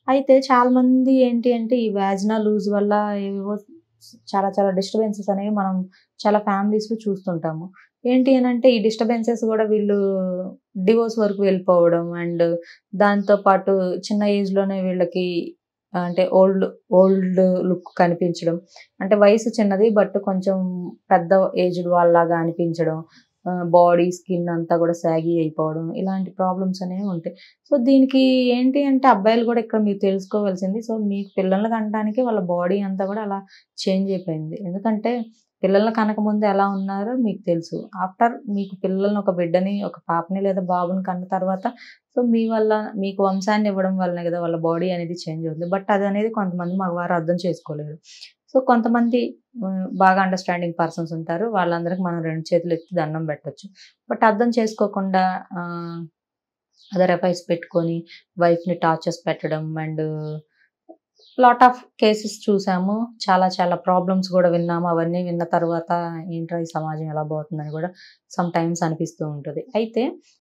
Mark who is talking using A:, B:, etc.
A: అయితే చాలామంది ఏంటి అంటే ఈ వాజినల్ లూజ్ వల్ల ఏవేవో చాలా చాలా డిస్టర్బెన్సెస్ అనేవి మనం చాలా ఫ్యామిలీస్‌లో చూస్తుంటాము. ఏంటి అనంటే ఈ డిస్టర్బెన్సెస్ గూడా వీళ్ళు డివోర్స్ వరకు వెళ్ళిపోవడం అండ్ దాంతో పాటు చిన్న ఏజ్‌లోనే వీళ్ళకి అంటే ఓల్డ్ లుక్ కనిపించడం. అంటే వయసు చిన్నది బట్ కొంచెం పెద్ద ఏజ్డ్ వాళ్ళలాగా అనిపించడం. బాడీ, స్కిన్ అంతా గూడా సాగీ అయిపోవడం. ఇలాంటి ప్రాబ్లమ్స్ అనేవి ఉంటాయి. సో, దీనికి ఏంటి అంటే అబ్బాయిలు గూడా ఇక్కడ మీరు తెలుసుకోవాల్సింది సో, మీకు పిల్లల్ని కనడానికి వాళ్ళ బాడీ అంతా గూడా అలా చేంజ్ అయిపోయింది. ఎందుకంటే పిల్లల్ని కనకముందు ఎలా ఉన్నారో మీకు తెలుసు. ఆఫ్టర్ మీకు పిల్లల్ని ఒక బిడ్డని, ఒక పాపని లేదా బాబుని కన్న తర్వాత సో, మీ వల్ల మీకు వంశాన్ని ఇవ్వడం వల్లనే గదా! వాళ్ళ బాడీ అనేది చేంజ్ అవుతుంది. బట్ అదనేది కొంతమంది మగవారు అర్థం చేసుకోలేరు. సో, కొంతమంది బాగా అండర్‌స్టాండింగ్ పర్సన్స్ ఉంటారు. వాళ్ళందరికి మనం 2 చేతులు ఎత్తి దండం పెట్టొచ్చు. బట్ అర్థం చేసుకోకుండా ఆహ్, అదర్ అఫైర్స్ పెట్టుకొని వైఫ్‌ని టార్చర్స్ పెట్టడం అండ్ లాట్ ఆఫ్ కేసెస్ చూసాము. చాలా చాలా ప్రాబ్లమ్స్ గూడా విన్నాము. అవన్నీ విన్న తర్వాత ఏంట్రా ఈ సమాజం ఎలా బోతుందని గూడా సమ్ టైమ్స్ అనిపిస్తూ ఉంటది. అయితే